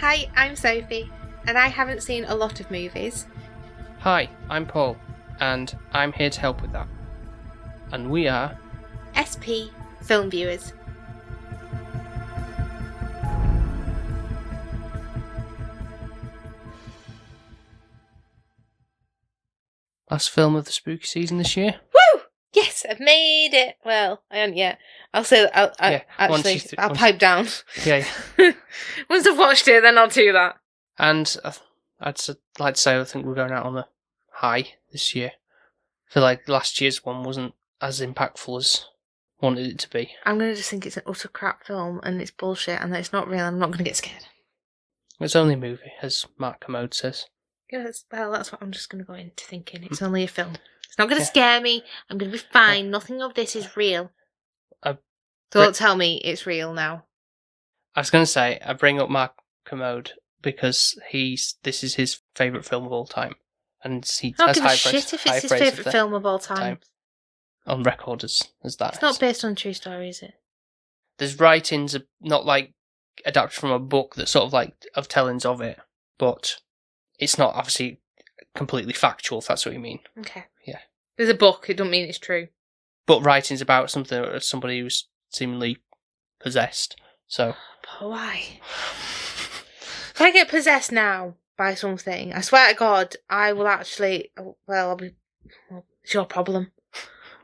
Hi, I'm Sophie, and I haven't seen a lot of movies. Hi, I'm Paul, and I'm here to help with that. And we are SP Film Viewers. last film of the spooky season this year. Woo! Yes, I've made it. Well, I haven't yet. I'll say I'll pipe down. Yeah. Once I've watched it, then I'll do that. And I'd like to say I think we're going out on a high this year. I feel like last year's one wasn't as impactful as I wanted it to be. I'm going to just think it's an utter crap film and it's bullshit and that it's not real. I'm not going to get scared. It's only a movie, as Mark Commode says. Yeah, that's what I'm just going to go into thinking. It's only a film. It's not going to scare me. I'm going to be fine. Nothing of this is real. Don't tell me it's real now. I was going to say, I bring up Mark Commode because this is his favourite film of all time. And he I don't has give a high shit if high it's his praise of favourite film of all time. On record as that. It's not based on a true story, is it? There's writings, not like adapted from a book that's sort of like of tellings of it, but it's not obviously completely factual, if that's what you mean. Okay. Yeah. There's a book, it don't mean it's true. But writings about somebody who's seemingly possessed, so... Why? If I get possessed now by something, I swear to God, I will actually... it's your problem.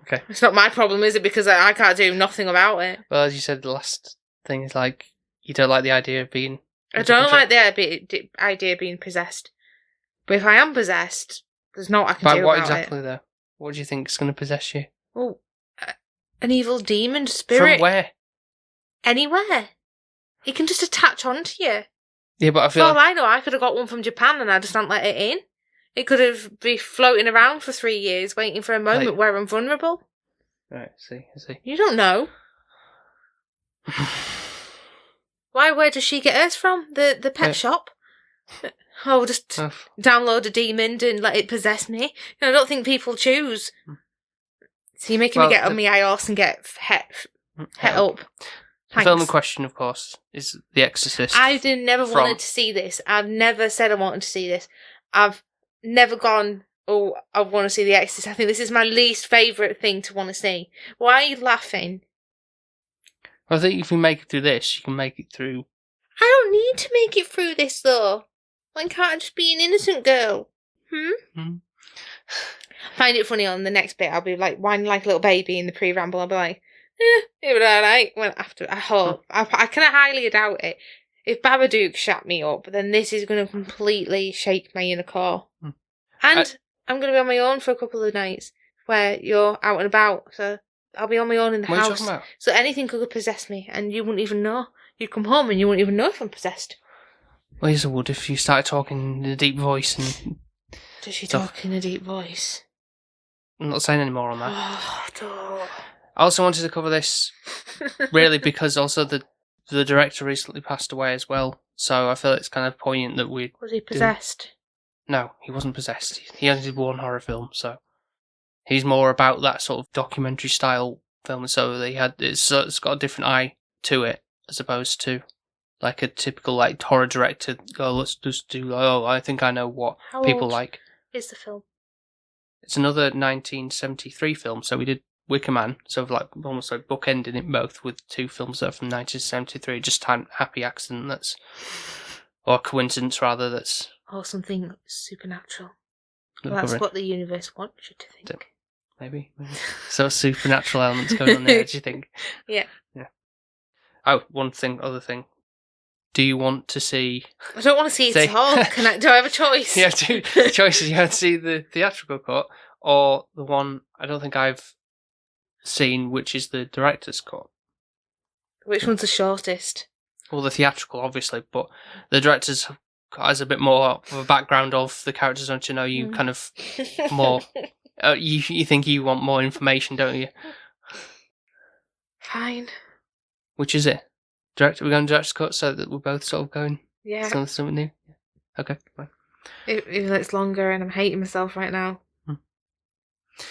Okay. It's not my problem, is it? Because I can't do nothing about it. Well, as you said, the last thing is like, you don't like the idea of being... I don't like the idea of being possessed. But if I am possessed, there's not I can do about it. What exactly, though? What do you think is going to possess you? Well, an evil demon spirit. From where? Anywhere. It can just attach onto you. Yeah, but I feel all I know, I could have got one from Japan and I just don't let it in. It could have been floating around for 3 years waiting for a moment where I'm vulnerable. Right, I see. You don't know. Where does she get hers from? The pet shop? Oh, just download a demon and let it possess me. I don't think people choose. So you're making me get on my high horse and get het up. The film in question, of course, is The Exorcist. I never wanted to see this. I've never said I wanted to see this. I've never gone, I want to see The Exorcist. I think this is my least favourite thing to want to see. Why are you laughing? I think if you make it through this, you can make it through... I don't need to make it through this, though. Why can't I just be an innocent girl? Find it funny on the next bit. I'll be like whining like a little baby in the pre-ramble. I'll be like, it was alright. When after, I hope. I kind of highly doubt it. If Babadook shut me up, then this is going to completely shake my inner core. And I'm going to be on my own for a couple of nights where you're out and about. So I'll be on my own in the house. What are you talking about? So anything could possess me and you wouldn't even know. You'd come home and you wouldn't even know if I'm possessed. Well, yes, I would if you started talking in a deep voice and... Does she talk in a deep voice? I'm not saying any more on that. Oh, I also wanted to cover this, really, because also the director recently passed away as well, so I feel it's kind of poignant that we... Was he possessed? No, he wasn't possessed. He only did one horror film, so... He's more about that sort of documentary-style film, so it's got a different eye to it, as opposed to... like a typical like horror director, let's just do, I think I know what people like. Is the film? It's another 1973 film, so we did Wicker Man, so like almost like bookending it both with two films that are from 1973, just happy accident or coincidence rather, that's... Or something supernatural. Well, that's what the universe wants you to think. Maybe. So supernatural elements going on there, do you think? Yeah. Oh, other thing. Do you want to see... I don't want to see it at all. Do I have a choice? You have two choices. You have to see the theatrical cut or the one I don't think I've seen, which is the director's cut. Which one's the shortest? Well, the theatrical, obviously, but the director's cut has a bit more of a background of the characters, don't you know? You kind of more... you think you want more information, don't you? Fine. Which is it? We're going director's cut so that we're both sort of going something new? Okay, fine. Even though it's longer and I'm hating myself right now.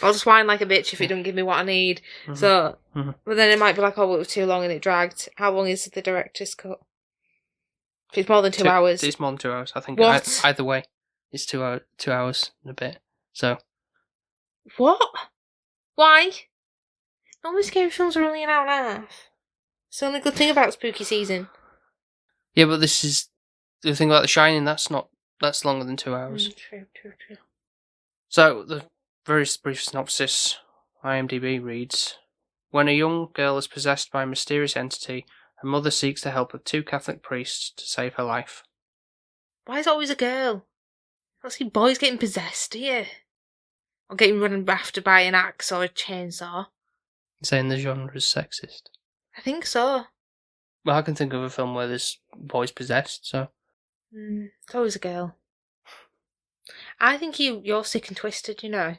I'll just whine like a bitch if it doesn't give me what I need. So, but then it might be like, it was too long and it dragged. How long is the director's cut? If it's more than 2 hours. It's more than 2 hours, I think. What? Either way, it's 2 hours and a bit. So. What? Why? Normally scary films are only an hour and a half. It's the only good thing about spooky season. Yeah, but this is the thing about The Shining. That's longer than 2 hours. True. So the very brief synopsis, IMDb reads: when a young girl is possessed by a mysterious entity, her mother seeks the help of 2 Catholic priests to save her life. Why is it always a girl? I don't see boys getting possessed, do you? Or getting run after by an axe or a chainsaw. Saying the genre is sexist. I think so. Well, I can think of a film where there's boys possessed, so. It's always a girl. I think you're sick and twisted, you know.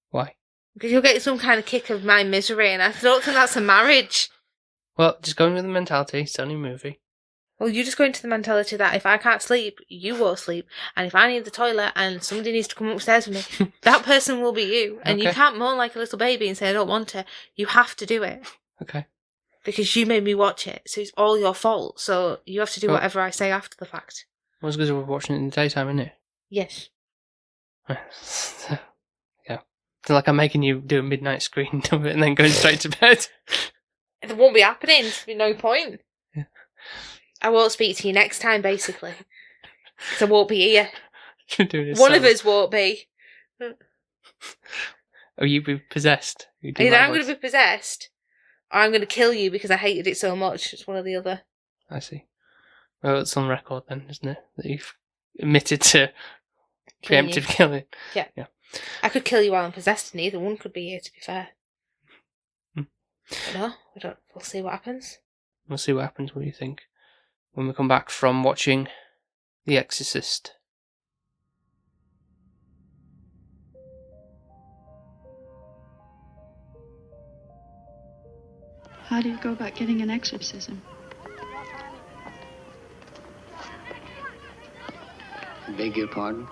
Why? Because you'll get some kind of kick of my misery, and I don't think that's a marriage. Well, just going with the mentality, it's only a movie. Well, you just go into the mentality that if I can't sleep, you won't sleep. And if I need the toilet and somebody needs to come upstairs with me, that person will be you. And you can't moan like a little baby and say, I don't want it. You have to do it. Okay. Because you made me watch it, so it's all your fault. So you have to do whatever I say after the fact. Well, it's because we're watching it in the daytime, isn't it? Yes. Yeah. It's like I'm making you do a midnight screen of it and then going straight to bed. It won't be happening. There's no point. Yeah. I won't speak to you next time, basically. Because I won't be here. One of us won't be. Or you be possessed. Either I'm going to be possessed, or I'm going to kill you because I hated it so much. It's one or the other. I see. Well, it's on record then, isn't it? That you've admitted to preemptive killing. Yeah. I could kill you while I'm possessed, and either one could be here, to be fair. But no, we'll see what happens. We'll see what happens. What do you think? When we come back from watching The Exorcist. How do you go about getting an exorcism? I beg your pardon?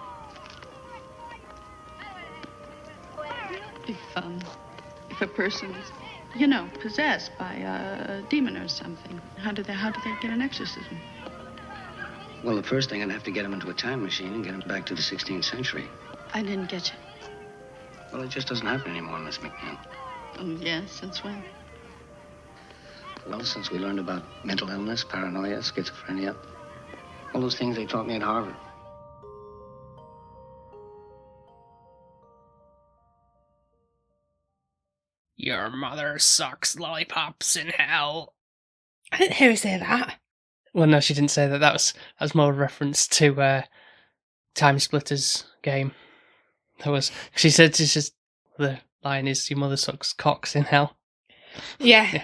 If a person's, possessed by a demon or something, how do they get an exorcism? Well, the first thing, I'd have to get him into a time machine and get him back to the 16th century. I didn't get you. Well, it just doesn't happen anymore, Miss McNeil. Oh, yes, since when? Well, since we learned about mental illness, paranoia, schizophrenia, all those things they taught me at Harvard. Your mother sucks lollipops in hell. I didn't hear her say that. Well, no, she didn't say that. That was more a reference to Time Splitters game. She said it's just the line is your mother sucks cocks in hell. Yeah.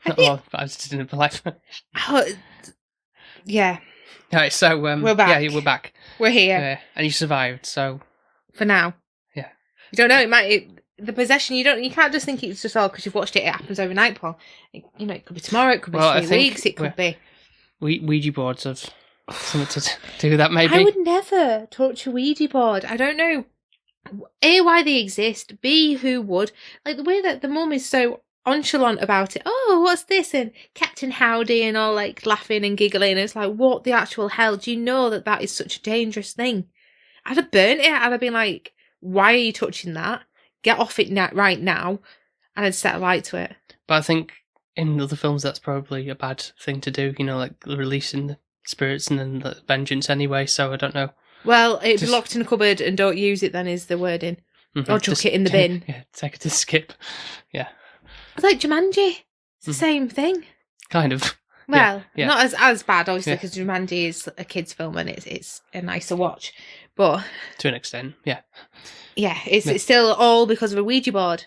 But I just didn't believe it. Yeah. Alright, so we're back. Yeah, we're back. We're here. And you survived, so for now. Yeah. You don't know, the possession, you can't just think it's just all because you've watched it happens overnight, Paul. It could be tomorrow, it could be 3 weeks, it could be. Ouija boards have something to do with that, maybe. I would never touch a Ouija board. I don't know A, why they exist, B, who would. Like the way that the mum is so nonchalant about it. Oh, what's this? And Captain Howdy and all like laughing and giggling. It's like, what the actual hell? Do you know that is such a dangerous thing? I'd have burnt it. I'd have been like, why are you touching that? Get off it right now. And I'd set a light to it. But I think in other films that's probably a bad thing to do, like releasing the spirits and then the vengeance anyway, so I don't know. Well, it'd be locked in a cupboard and don't use it then is the wording. Mm-hmm. Or chuck it in the bin. Yeah, take it to skip. Yeah. It's like Jumanji. It's the same thing. Kind of. Well, yeah. not as bad, obviously, because Jumanji is a kid's film and it's a nicer watch. But to an extent, yeah. Yeah, it's still all because of a Ouija board.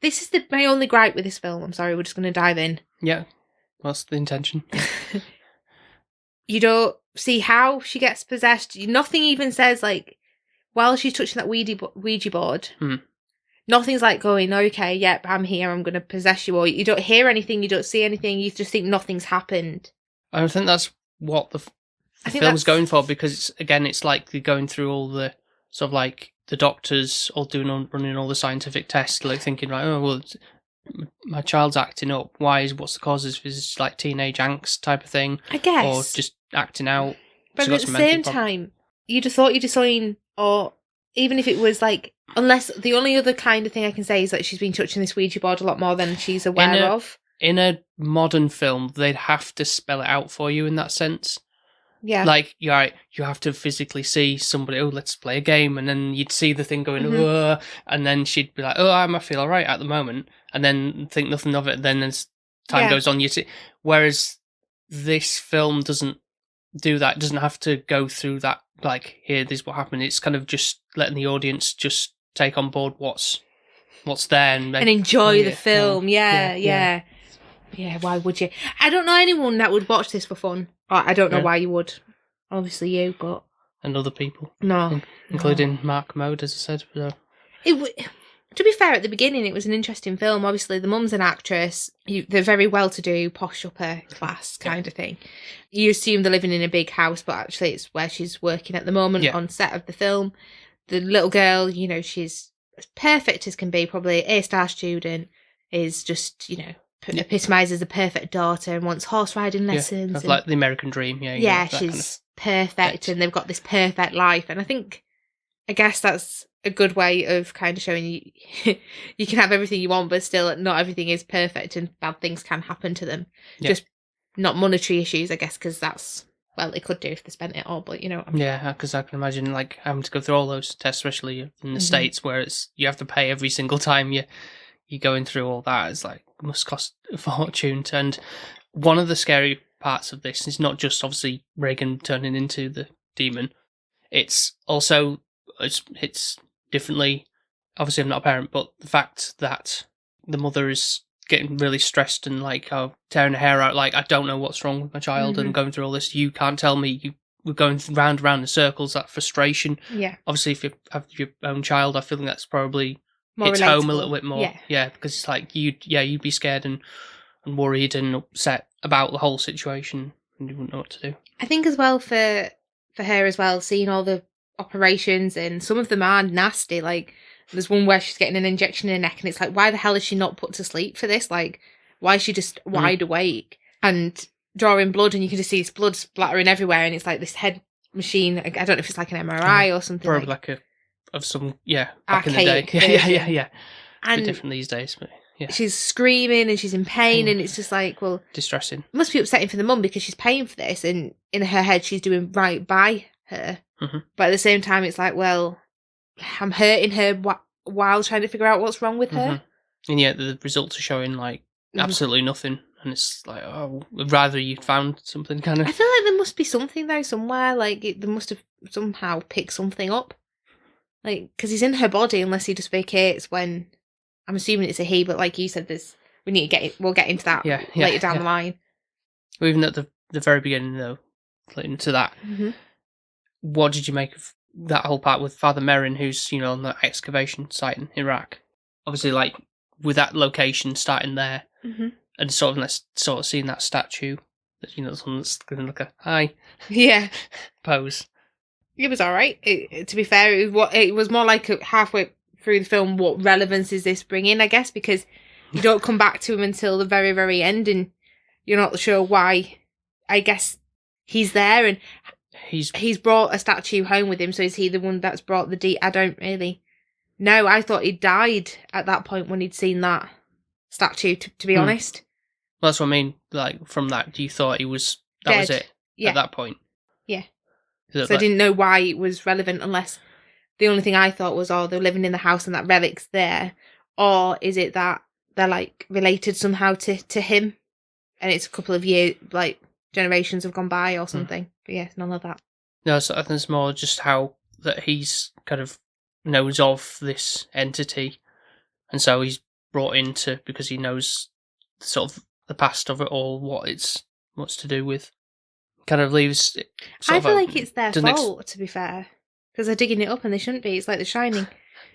This is my only gripe with this film. I'm sorry, we're just going to dive in. Yeah, what's the intention? You don't see how she gets possessed. Nothing even says, like, while she's touching that Ouija board, nothing's like going, okay, yep, I'm here, I'm going to possess you. Or you don't hear anything, you don't see anything, you just think nothing's happened. I think that's what the film's going for, because, it's like they're going through all the, sort of like, the doctors all running all the scientific tests, like thinking, right, oh, well, my child's acting up. What's the cause? Is it like teenage angst type of thing? I guess. Or just acting out. But She's at got the some mental same problems. time, you'd have thought you'd have seen, or even if it was like, unless the only other kind of thing I can say is that she's been touching this Ouija board a lot more than she's aware of. In a modern film, they'd have to spell it out for you in that sense. Yeah. Like, you have to physically see somebody, oh, let's play a game, and then you'd see the thing going, and then she'd be like, oh, I feel all right at the moment, and then think nothing of it, and then as time goes on, you see. Whereas this film doesn't do that, doesn't have to go through that, like, here, this is what happened. It's kind of just letting the audience just take on board what's there and enjoy the film. Yeah, why would you? I don't know anyone that would watch this for fun. I don't know why you would. Obviously you, but... And other people. No. Including Mark Mode, as I said. So. To be fair, at the beginning, it was an interesting film. Obviously, the mum's an actress. They're very well-to-do, posh upper class kind of thing. You assume they're living in a big house, but actually it's where she's working at the moment on set of the film. The little girl, she's as perfect as can be, probably A-star student, is just, epitomises the perfect daughter and wants horse riding lessons. Like the American dream, she's perfect and they've got this perfect life. And I guess that's a good way of kind of showing you can have everything you want, but still not everything is perfect and bad things can happen to them. Just not monetary issues, I guess, because that's, well, it could do if they spent it all, but you know what I mean. Yeah, because I can imagine like having to go through all those tests, especially in the States where you have to pay every single time you're going through all that. It's like, it must cost a fortune. And one of the scary parts of this is not just obviously Reagan turning into the demon. It's also, it's differently, obviously I'm not a parent, but the fact that the mother is getting really stressed and like tearing her hair out, like, I don't know what's wrong with my child and going through all this. You can't tell me. We're going round in circles, that frustration. Yeah. Obviously, if you have your own child, I feel like that's probably hits home a little bit more. Yeah, because it's like you'd be scared and worried and upset about the whole situation and you wouldn't know what to do. I think as well for her as well, seeing all the operations, and some of them are nasty. Like, there's one where she's getting an injection in her neck and it's like, why the hell is she not put to sleep for this? Like, why is she just wide awake and drawing blood, and you can just see this blood splattering everywhere, and it's like this head machine. I don't know if it's like an MRI or something. Probably like of some back in the day. Yeah. And different these days, but yeah. She's screaming and she's in pain, and it's just like, well, distressing. It must be upsetting for the mum because she's paying for this, and in her head she's doing right by her. But at the same time, it's like, well, I'm hurting her while trying to figure out what's wrong with her. And yet the results are showing like absolutely nothing. And it's like, oh, rather you'd found something kind of... I feel like there must be something though somewhere, like they must have somehow picked something up. Like, because he's in her body unless he just vacates when... I'm assuming it's a he, but like you said, we'll get into that later down the line. Well, even at the very beginning though, into that, what did you make of that whole part with Father Merrin, who's, on the excavation site in Iraq? Obviously, like, with that location starting there, and sort of seeing that statue, that someone that's going to look a hi pose. It was all right. To be fair, it was more like halfway through the film. What relevance is this bringing? I guess because you don't come back to him until the very, very end, and you're not sure why. I guess he's there, and he's brought a statue home with him. So is he the one that's brought the I don't really know. I thought he died at that point when he'd seen that statue. To be honest. Well, that's what I mean. Like, from that, you thought that was it at that point? Yeah. So I didn't know why it was relevant, unless the only thing I thought was, they're living in the house and that relic's there. Or is it that they're, like, related somehow to him? And it's a couple of years, like, generations have gone by or something. But yeah, none of that. No, so I think it's more just how that he's kind of knows of this entity. And so he's brought into, because he knows sort of the past of it all, what's to do with, kind of leaves it. I feel like it's their fault, to be fair, because they're digging it up and they shouldn't be. It's like The Shining.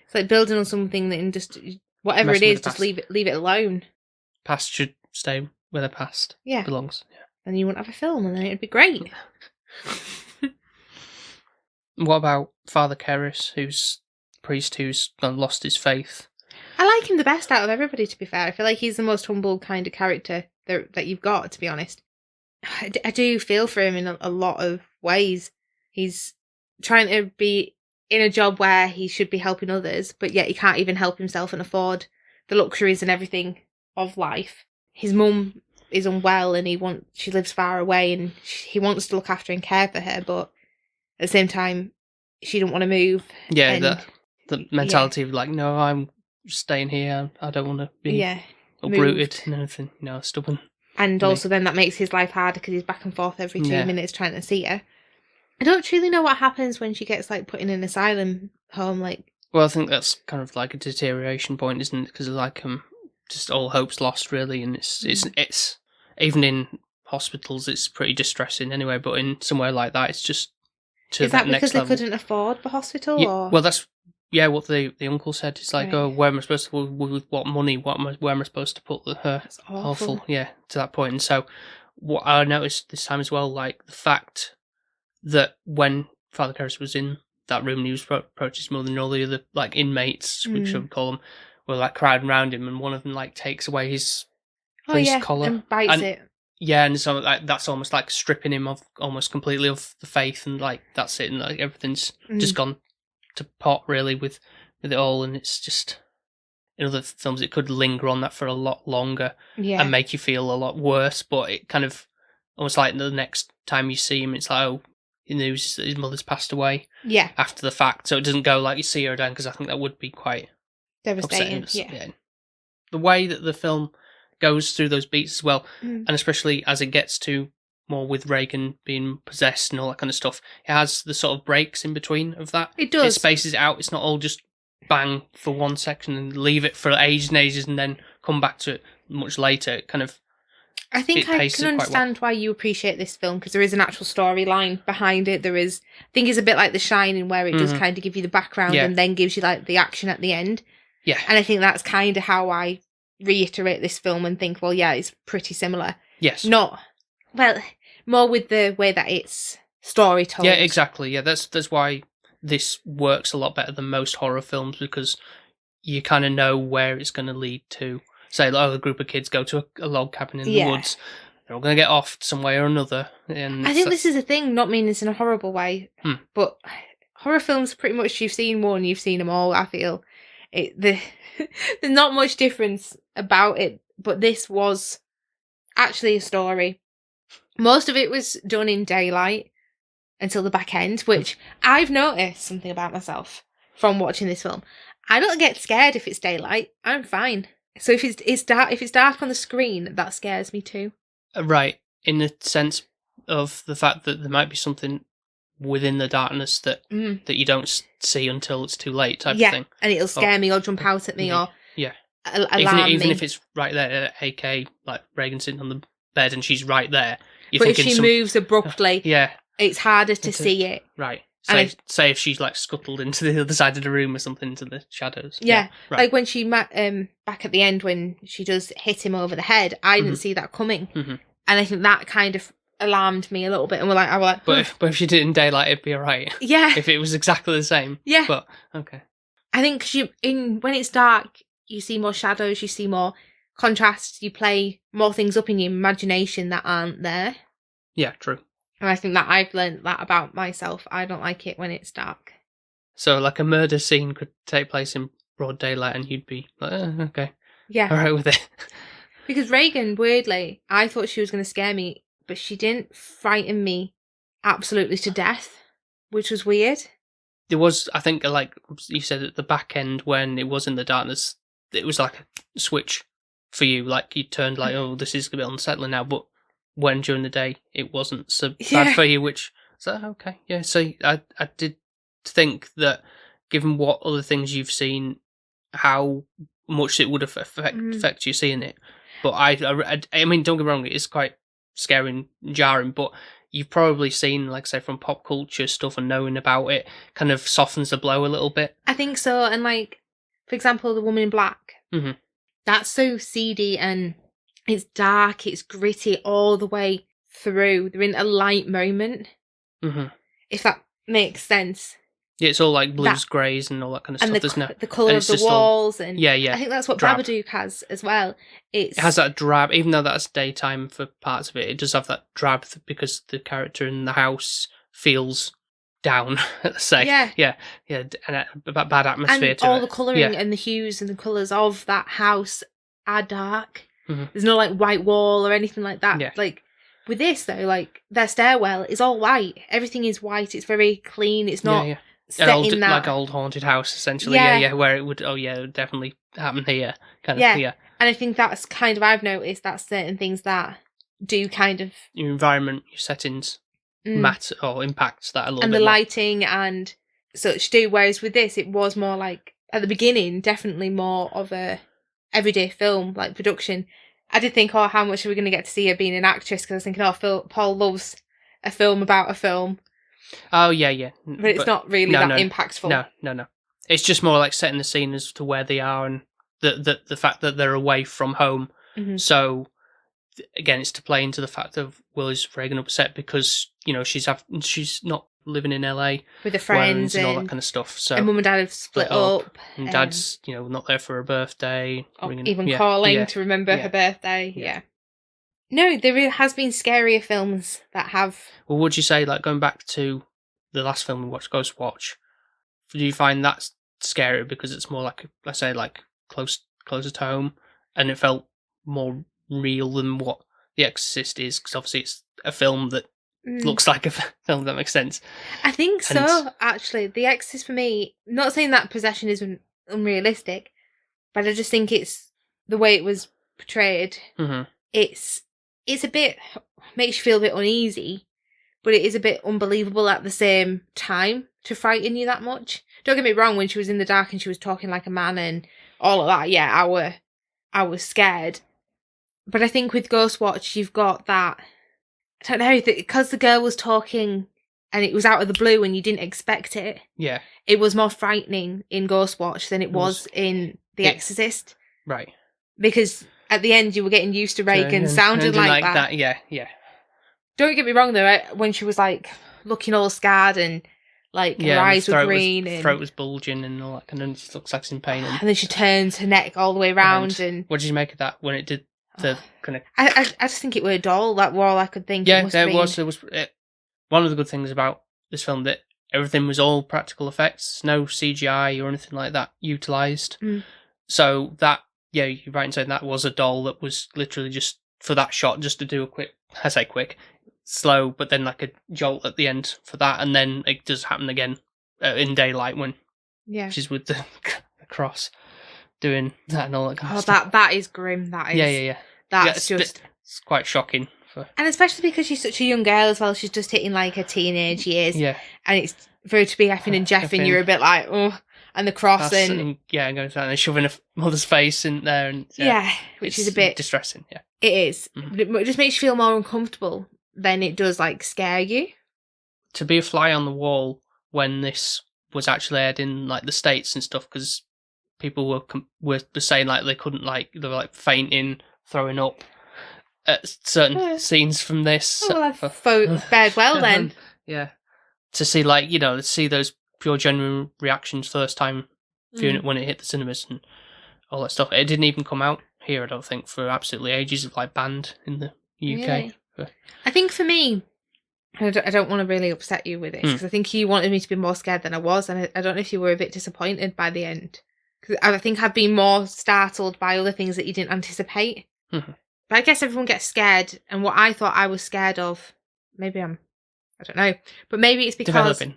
It's like building on something that, just whatever it is, just leave it alone. Past should stay where the past belongs. Yeah. And you wouldn't have a film, and then it'd be great. What about Father Keris, who's a priest who's lost his faith? I like him the best out of everybody, to be fair. I feel like he's the most humble kind of character that you've got, to be honest. I do feel for him in a lot of ways. He's trying to be in a job where he should be helping others, but yet he can't even help himself and afford the luxuries and everything of life. His mum is unwell and she lives far away, and he wants to look after and care for her, but at the same time, she don't want to move. Yeah, and, the mentality of like, no, I'm staying here. I don't want to be uprooted and everything. Stubborn. And also then that makes his life harder because he's back and forth every 2 minutes trying to see her. I don't truly know what happens when she gets like put in an asylum home. Like, well, I think that's kind of like a deterioration point, isn't it? Because like just all hope's lost really, and it's even in hospitals it's pretty distressing anyway. But in somewhere like that, it's just is that next because they level. couldn't afford the hospital? Yeah, or? Well, that's what the uncle said. It's like, oh, where am I supposed to with what money? Where am I supposed to put her? That's awful. To that point. And so, what I noticed this time as well, like the fact that when Father Karras was in that room and he was approaching his mother and all the other like inmates, which I would call them, were like crowding around him, and one of them like takes away his priest collar and bites it. Yeah, and so like, that's almost like stripping him of almost completely of the faith, and like that's it, and like everything's just gone to pot really with it all, and it's just in other films it could linger on that for a lot longer and make you feel a lot worse, but it kind of almost like the next time you see him, it's like, oh, his mother's passed away after the fact, so it doesn't go like you see her again, because I think that would be quite devastating. upsetting. The way that the film goes through those beats as well, and especially as it gets to more with Reagan being possessed and all that kind of stuff, it has the sort of breaks in between of that. It does. It spaces it out. It's not all just bang for one section and leave it for ages and ages and then come back to it much later. It kind of... I think I can understand why you appreciate this film, because there is an actual storyline behind it. There is... I think it's a bit like The Shining, where it does kind of give you the background and then gives you like the action at the end. Yeah. And I think that's kind of how I reiterate this film and think, well, yeah, it's pretty similar. Yes. More with the way that it's story told. Yeah, exactly. Yeah, that's why this works a lot better than most horror films, because you kind of know where it's going to lead to. Say, a group of kids go to a log cabin in the woods. They're all going to get off some way or another. And I think this is a thing, not meaning this in a horrible way, but horror films, pretty much you've seen one, you've seen them all, I feel. There's not much difference about it, but this was actually a story. Most of it was done in daylight until the back end, which I've noticed something about myself from watching this film. I don't get scared if it's daylight. I'm fine. So if it's dark on the screen, that scares me too. Right, in the sense of the fact that there might be something within the darkness that you don't see until it's too late, type of thing. And it'll scare me or jump out at me or alarm me. Even if it's right there, aka like Reagan sitting on the bed and she's right there. But if she moves abruptly, it's harder to see it. Right. Say if she's like scuttled into the other side of the room or something, into the shadows. Yeah. Right. Like when she back at the end when she does hit him over the head, I didn't see that coming, and I think that kind of alarmed me a little bit. And I was like, but if she did it in daylight, it'd be alright. Yeah. If it was exactly the same. Yeah. But okay. I think when it's dark, you see more shadows, you see more contrasts, you play more things up in your imagination that aren't there. Yeah, true. And I think that I've learned that about myself. I don't like it when it's dark. So, like, a murder scene could take place in broad daylight and you'd be like, okay. Yeah. All right with it. Because Reagan, weirdly, I thought she was going to scare me, but she didn't frighten me absolutely to death, which was weird. There was, I think, like you said, at the back end when it was in the darkness, it was like a switch for you. Like, you turned like, oh, this is a bit unsettling now, but when during the day it wasn't so bad for you, which so okay, yeah. So I did think that, given what other things you've seen, how much it would have affect you seeing it. But I mean, don't get me wrong, it is quite scary and jarring. But you've probably seen, like, say, from pop culture stuff and knowing about it, kind of softens the blow a little bit. I think so. And like, for example, The Woman in Black. That's so seedy and it's dark, it's gritty all the way through. They're in a light moment. If that makes sense. Yeah, it's all like blues, greys, and all that kind of and stuff, isn't it? the colour And of it's the just all- walls, and yeah. I think that's what Drab. Babadook has as well. It has that drab, even though that's daytime for parts of it, it does have that drab because the character in the house feels down, let's say. Yeah. And a bad atmosphere and to all it. the colouring and the hues and the colours of that house are dark. Mhm. There's no like white wall or anything like that. Yeah. Like with this though, like their stairwell is all white. Everything is white. It's very clean. It's not set An old, in that like old haunted house, essentially. Yeah. Yeah, where it would, it would definitely happen here. Kind of, Yeah. yeah. And I think that's kind of, I've noticed that certain things that do kind of Your environment, your settings matter or impacts that a little and bit the more. lighting and such do. Whereas with this, it was more like at the beginning, definitely more of a everyday film like production. I did think, how much are we going to get to see her being an actress? Because I was thinking, Paul loves a film about a film. Oh yeah. But it's not really impactful. No. It's just more like setting the scene as to where they are and the fact that they're away from home. Mm-hmm. So again, it's to play into the fact of Will is friggin' upset because she's not living in LA with her friends and all that kind of stuff. So and mum and dad have split up. And dad's not there for her birthday. Calling to remember her birthday. Yeah. No, there has been scarier films that have. Well, would you say, like, going back to the last film we watched, Ghost Watch, do you find that scarier because it's more like, let's say, like closer to home, and it felt more real than what The Exorcist is? Because obviously it's a film that looks like a film, that makes sense. I think so, actually. The Exorcist for me, not saying that possession is unrealistic, but I just think it's the way it was portrayed. Mm-hmm. It's a bit, makes you feel a bit uneasy, but it is a bit unbelievable at the same time to frighten you that much. Don't get me wrong, when she was in the dark and she was talking like a man and all of that, yeah, I was scared. But I think with Ghost Watch, you've got that, I don't know, because the girl was talking and it was out of the blue and you didn't expect it. Yeah. It was more frightening in Ghost Watch than it was in The Exorcist. Right. Because at the end you were getting used to Reagan sounding like that. Yeah. Don't get me wrong though, when she was like looking all scarred and like her eyes were green and throat was bulging and all that, and then she looks like she's in pain. And then she turns her neck all the way around and what did you make of that when it did the kind of? I just think it was a doll. That was all I could think. Yeah, there was. One of the good things about this film that everything was all practical effects, no CGI or anything like that utilised. So that, yeah, you're right in saying that was a doll that was literally just for that shot, just to do a quick, slow, but then like a jolt at the end for that, and then it does happen again in daylight when she's with the cross doing that and all that kind of stuff. That is grim. That is. Yeah. That's just. It's quite shocking. And especially because she's such a young girl as well, she's just hitting like her teenage years. Yeah. And it's for her to be effing and jeffing, you're a bit like, oh, and the cross and going to that and shoving her mother's face in there and which is a bit distressing. Yeah, it is. But it just makes you feel more uncomfortable than it does like scare you. To be a fly on the wall when this was actually aired in like the States and stuff, because people were saying like they couldn't, like they were like fainting, throwing up at certain scenes from this. Oh, well, I've fared well then. Yeah, to see see those pure genuine reactions first time viewing it when it hit the cinemas and all that stuff. It didn't even come out here, I don't think, for absolutely ages. Like banned in the UK. Really? I think for me, I don't want to really upset you with this because I think you wanted me to be more scared than I was, and I don't know if you were a bit disappointed by the end. Because I think I've been more startled by other things that you didn't anticipate. Mm-hmm. But I guess everyone gets scared, and what I thought I was scared of, I don't know, but maybe it's because developing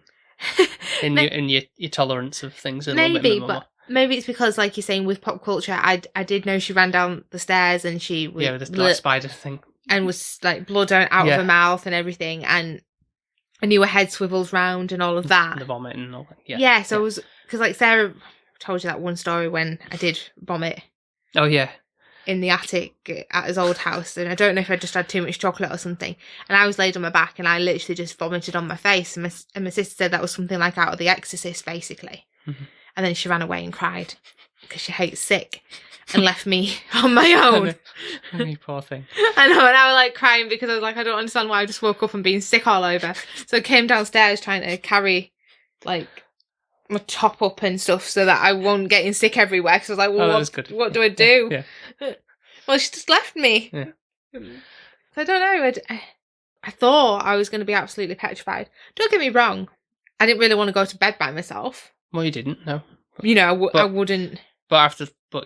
in your tolerance of things a little bit more. Maybe it's because, like you're saying, with pop culture, I did know she ran down the stairs and she was with the spider thing and was like blood out of her mouth and everything, and I knew her head swivels round and all of that, and the vomit and all that. Yeah. So I was, because like Sarah told you that one story when I did vomit. Oh yeah. In the attic at his old house, and I don't know if I just had too much chocolate or something, and I was laid on my back and I literally just vomited on my face, and my sister said that was something like out of The Exorcist basically. And then she ran away and cried because she hates sick and left me on my own. You poor thing. I know, and I was like crying because I was like, I don't understand why I just woke up and being sick all over. So I came downstairs trying to carry like my top up and stuff so that I won't get sick everywhere. Because I was like, well, that was good. what do I do? Yeah. Well, she just left me. Yeah. I don't know. I thought I was going to be absolutely petrified. Don't get me wrong. I didn't really want to go to bed by myself. Well, you didn't, no. You know, I wouldn't. But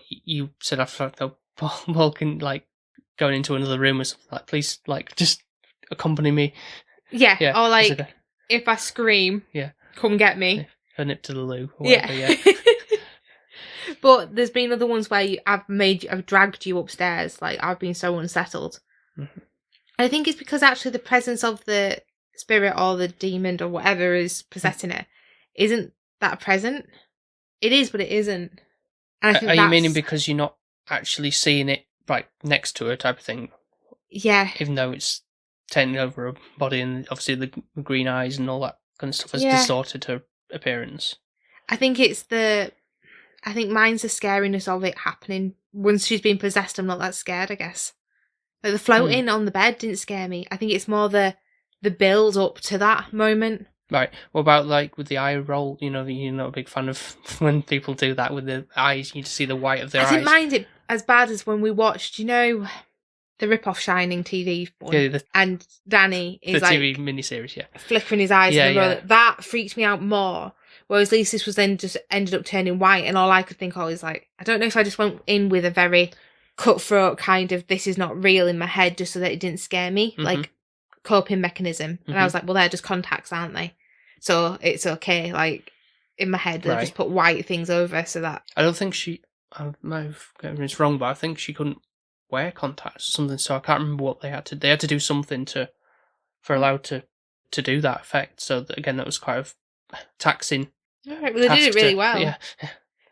you said after walking, like, going into another room or something, like, please, like, just accompany me. Yeah, or like, okay. if I scream, come get me. Yeah. A nip to the loo. Or whatever, yeah. But there's been other ones where I've dragged you upstairs. Like, I've been so unsettled. Mm-hmm. And I think it's because actually the presence of the spirit or the demon or whatever is possessing it isn't that present. It is, but it isn't. And I think are you meaning because you're not actually seeing it right next to her type of thing? Yeah. Even though it's taking over her body and obviously the green eyes and all that kind of stuff has distorted her appearance. I think mine's the scariness of it happening. Once she's been possessed, I'm not that scared, I guess. Like the floating on the bed didn't scare me. I think it's more the build up to that moment. Right. What about like with the eye roll? You're not a big fan of when people do that with the eyes. You just see the white of their eyes. I didn't mind it as bad as when we watched, the rip-off Shining TV one. And Danny is the TV miniseries, flickering his eyes. That freaked me out more. Whereas Lisa's was then just ended up turning white, and all I could think of is like, I don't know if I just went in with a very cutthroat kind of this is not real in my head just so that it didn't scare me, like coping mechanism. And I was like, well, they're just contacts, aren't they? So it's okay. Like in my head, they just put white things over so that. I don't think I might have gotten this wrong, but I think she couldn't wear contacts or something. So I can't remember what they had to. They had to do something for allowed to do that effect. So that was quite taxing. All right, well, they did it really well. Yeah.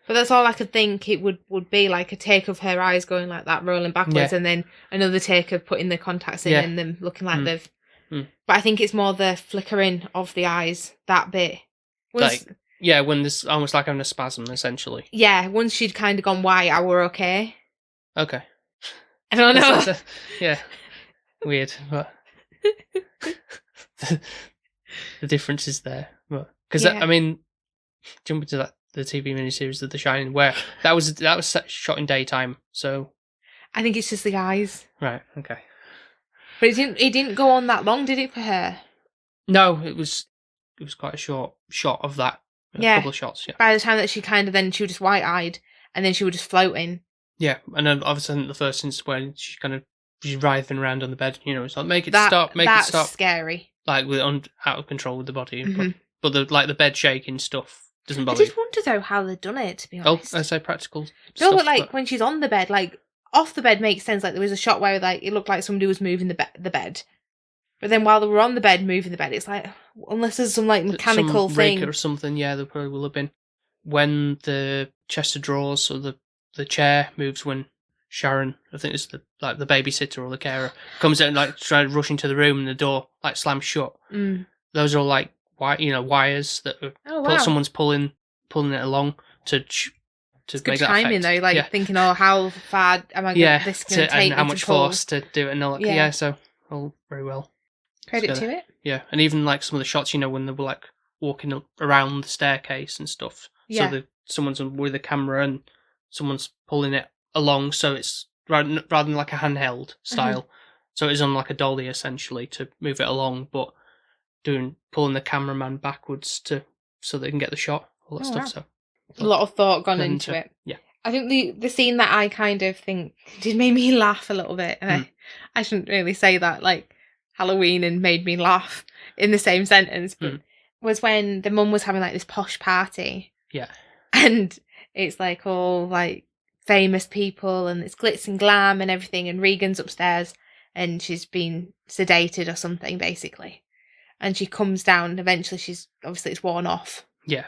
But that's all I could think it would be, like a take of her eyes going like that, rolling backwards, and then another take of putting the contacts in and them looking like they've... But I think it's more the flickering of the eyes, that bit. When there's almost like having a spasm, essentially. Yeah, once she'd kind of gone white, I were okay. Okay. I don't know. Yeah. Weird, but... the difference is there. Because, jumping to that, the TV miniseries of The Shining, where that was shot in daytime, so... I think it's just the eyes. Right, okay. But it didn't go on that long, did it, for her? No, it was quite a short shot of that. A couple of shots, yeah. By the time that she was just white-eyed, and then she was just floating. Yeah, and then obviously the first instance when she's writhing around on the bed, it's like, make it stop. That's scary. Like, out of control with the body. Mm-hmm. But the bed shaking stuff doesn't bother I did wonder, though, how they'd done it, to be honest. Oh, I say practical stuff. No, but, when she's on the bed, off the bed makes sense. Like, there was a shot where, it looked like somebody was moving the bed. But then while they were on the bed, moving the bed, it's like, unless there's some, mechanical thing. Rig or something, yeah, there probably will have been. When the chest of drawers or the chair moves when Sharon, I think it's the babysitter or the carer, comes out and, trying to rush into the room and the door, slams shut. Mm. Those are all, wires that someone's pulling it along to it's make good that timing effect. Though, thinking, how far am I this going to take and how much force to do it and all that. Yeah, so all very well. Credit to it. Yeah, and even some of the shots, when they were walking up around the staircase and stuff. Yeah. So someone's with a camera and someone's pulling it along, so it's rather than like a handheld style. Mm-hmm. So it's on a dolly essentially to move it along, but pulling the cameraman backwards so they can get the shot, all that stuff. Wow. So a lot of thought gone into it. Yeah. I think the scene that I kind of think did make me laugh a little bit, and I shouldn't really say that, Halloween and made me laugh in the same sentence, but was when the mum was having this posh party. Yeah. And it's all famous people and it's glitz and glam and everything, and Regan's upstairs and she's been sedated or something basically. And she comes down, eventually it's worn off. Yeah.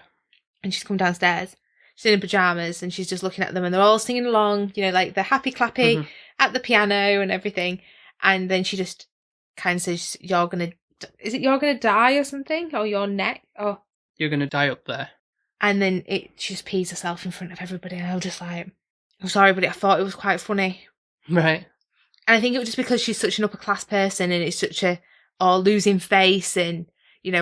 And she's come downstairs. She's in her pyjamas and she's just looking at them and they're all singing along, the happy clappy at the piano and everything. And then she just kind of says, you're going to die or something? Or your neck? Or you're going to die up there. And then she just pees herself in front of everybody. And I was just I'm sorry, but I thought it was quite funny. Right. And I think it was just because she's such an upper class person and it's such a losing face and,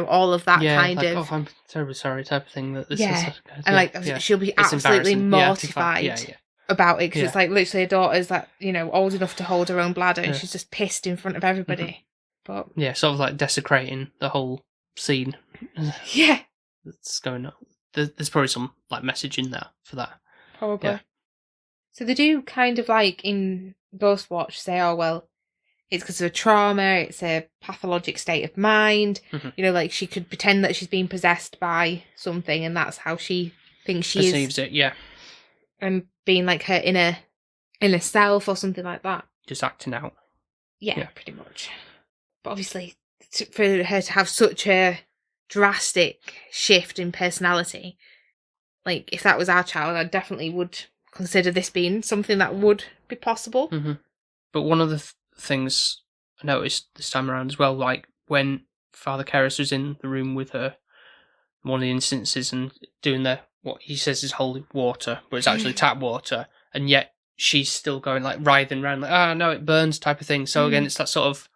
all of that yeah, kind like, of. Oh, I'm terribly sorry type of thing that this Yeah. is. And she'll be It's absolutely embarrassing. mortified about it because it's Yeah. like literally her daughter's that old enough to hold her own bladder and she's just pissed in front of everybody. But Yeah, sort of like desecrating the whole scene. yeah, That's going on. There's probably some like message in there for that. probably. Yeah. So they do kind of like in Ghostwatch say, oh well, it's because of a trauma, it's a pathologic state of mind. Like she could pretend that she's being possessed by something and that's how she thinks she Perceives it, yeah. And being like her inner self or something like that. Just acting out. Yeah, pretty much. But obviously, for her to have such a drastic shift in personality, like if that was our child, I definitely would consider this being something that would be possible. But one of the things I noticed this time around as well, like when Father Karras was in the room with her, one of the instances, and doing what he says is holy water, but it's actually tap water, and yet she's still going like writhing around like, no, it burns type of thing. So again, it's that sort of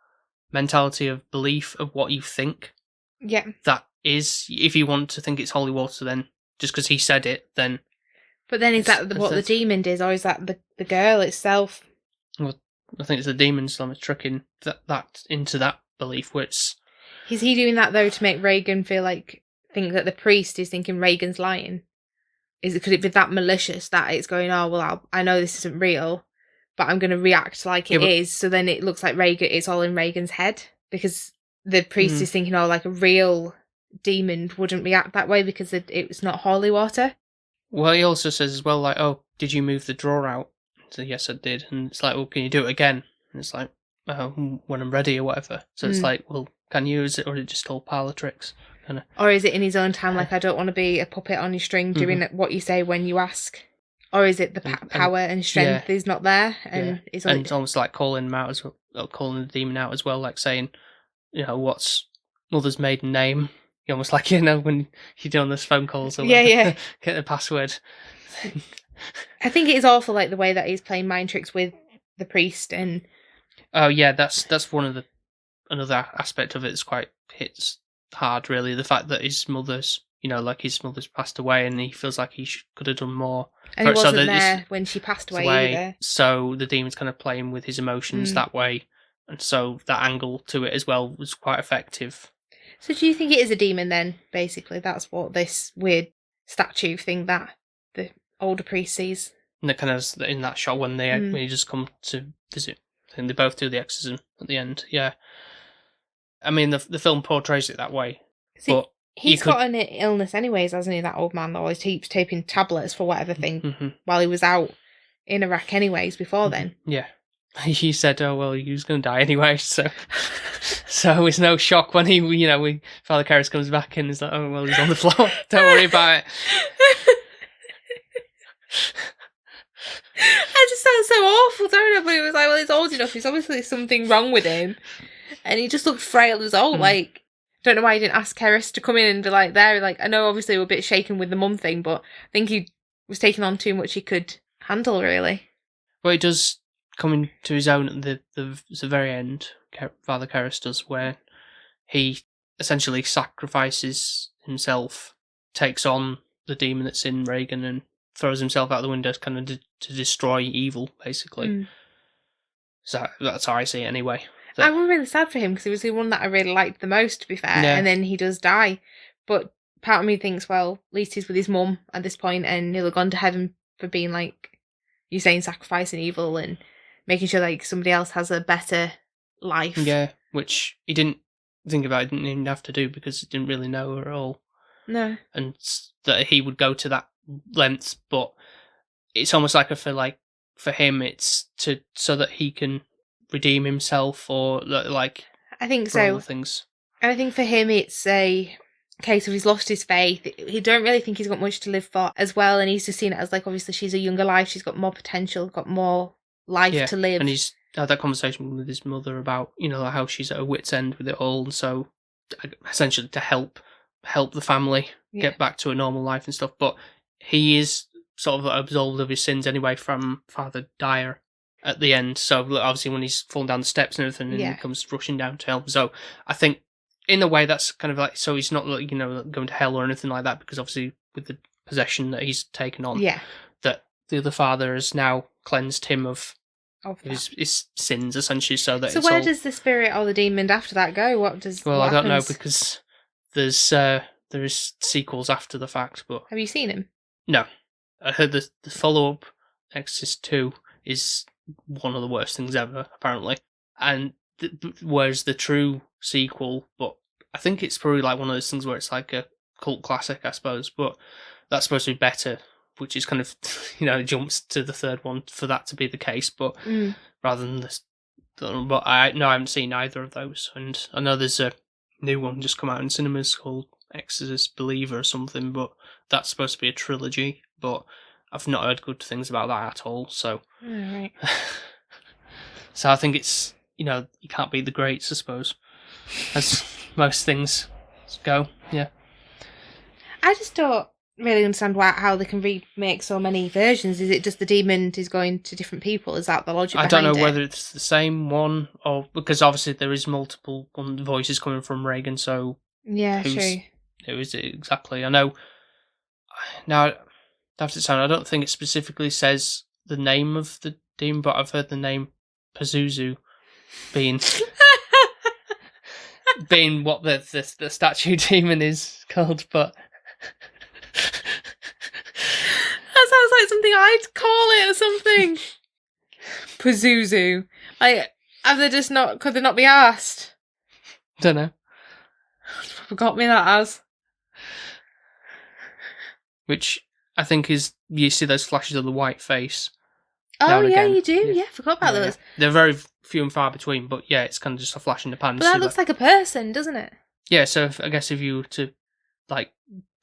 mentality of belief of what you think. Yeah. That is, if you want to think it's holy water, then just because he said it, then. But then is that what the demon is, or is that the girl itself? Well, I think it's the demons that are tricking that into that belief, which. Is he doing that though to make Reagan think that the priest is thinking Reagan's lying? Could it be that malicious that it's going, oh well, I know this isn't real, but I'm going to react like it is, so then it looks like it's all in Reagan's head because the priest is thinking, oh, like a real demon wouldn't react that way because it's not holy water. Well, he also says as well, like, oh, did you move the drawer out? So yes, I did, and it's like, well, can you do it again? And it's like, oh, when I'm ready or whatever. So it's like, well, can you use it, or is it just all parlour tricks? Or is it in his own time, like, I don't want to be a puppet on your string doing what you say when you ask? Or is it the power and strength is not there? And it's almost like calling him out as well, calling the demon out as well, like saying, what's mother's maiden name? You almost like, when you're doing those phone calls or get the password. I think it is awful, like, the way that he's playing mind tricks with the priest and... Oh, yeah, that's one of another aspect of it that's quite hits hard, really. The fact that his mother's passed away and he feels like he could have done more. And he wasn't there when she passed away either. So the demon's kind of playing with his emotions that way. And so that angle to it as well was quite effective. So do you think it is a demon then, basically? That's what this weird statue thing that the older priest sees? And it kind of in that shot when he just come to visit, and they both do the exorcism at the end, yeah. I mean, the film portrays it that way. But he's got an illness anyways, hasn't he, that old man that always keeps taking tablets for whatever thing while he was out in Iraq anyways before then. Yeah. He said, oh, well, he was going to die anyway, so it's no shock when Father Karras comes back and is like, oh, well, he's on the floor. Don't worry about it. That just sounds so awful, don't it? But it was like, well, he's old enough. There's obviously something wrong with him. And he just looked frail as old. Like, don't know why he didn't ask Karras to come in and be like, there. Like, I know obviously we're a bit shaken with the mum thing, but I think he was taking on too much he could handle, really. Well, he does come into his own at the very end, Father Karras does, where he essentially sacrifices himself, takes on the demon that's in Reagan and throws himself out the window kind of to destroy evil, basically. So that's how I see it anyway. I was really sad for him because he was the one that I really liked the most, to be fair, and then he does die. But part of me thinks, well, at least he's with his mum at this point and he'll have gone to heaven for being, like, you saying sacrificing evil and making sure like somebody else has a better life. Yeah, which he didn't think about, didn't even have to do because he didn't really know her at all. No. And that he would go to that length, but it's almost like for him it's so that he can redeem himself or like I think so. Things. And I think for him it's a case of he's lost his faith. He don't really think he's got much to live for as well, and he's just seen it as like obviously she's a younger life, she's got more potential, got more life to live. And he's had that conversation with his mother about, how she's at her wit's end with it all, and so essentially to help the family get back to a normal life and stuff. But he is sort of absolved of his sins anyway from Father Dyer at the end. So obviously when he's fallen down the steps and everything, and he comes rushing down to help. So I think in a way, that's kind of like, so he's not, like, going to hell or anything like that, because obviously with the possession that he's taken on, Yeah. that the other father has now cleansed him of Of his sins, essentially, so that So it's where all... does the spirit or the demon after that go? Well, what I don't know, happens? because there is sequels after the fact, but... Have you seen him? No. I heard the follow-up, Exorcist 2, is one of the worst things ever, apparently. And whereas the true sequel, but I think it's probably like one of those things where it's like a cult classic, I suppose, but that's supposed to be better, which is kind of, jumps to the third one for that to be the case, but rather than this... But I haven't seen either of those, and I know there's a new one just come out in cinemas called Exorcist Believer or something, but that's supposed to be a trilogy, but I've not heard good things about that at all, so... Oh, right. So I think it's, you can't beat the greats, I suppose, as most things go, yeah. I just don't really understand how they can remake so many versions. Is it just the demon is going to different people? Is that the logic behind it? I don't know whether it's the same one, or... Because obviously there is multiple voices coming from Reagan, so... Yeah, true. Who is it exactly? I know... Now, after sound, I don't think it specifically says the name of the demon, but I've heard the name Pazuzu being what the statue demon is called, but that sounds like something I'd call it or something. Pazuzu. Like, could they not be asked? Don't know. Forgot me that as. Which I think is, you see those flashes of the white face. Oh, yeah, again. you do. Yeah, forgot about those. Yeah. They're very few and far between, but yeah, it's kind of just a flash in the pan. But that looks like a person, doesn't it? Yeah, so I guess if you were to, like,